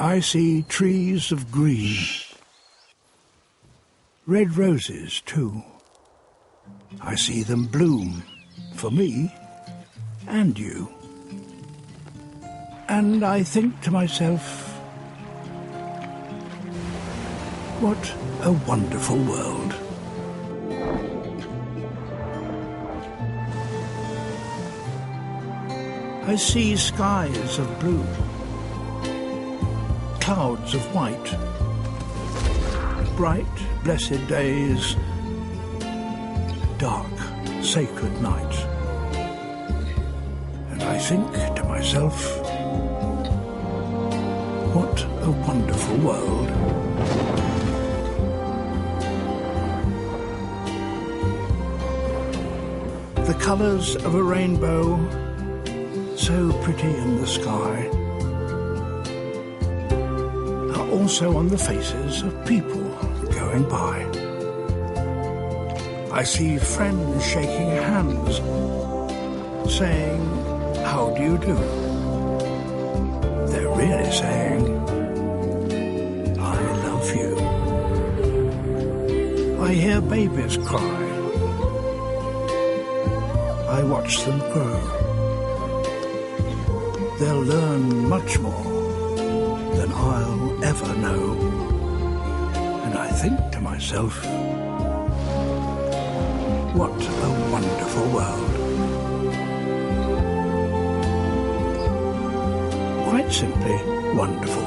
I see trees of green, red roses too. I see them bloom for me and you. And I think to myself, what a wonderful world. I see skies of blue, clouds of white, bright, blessed days, dark, sacred night. And I think to myself, what a wonderful world. The colours of a rainbow, so pretty in the sky, are also on the faces of people going by. I see friends shaking hands, saying, "How do you do?" They're really saying, "I love you." I hear babies cry. I watch them grow. They'll learn much more than I'll ever know. And I think to myself, what a wonderful world. Quite simply wonderful.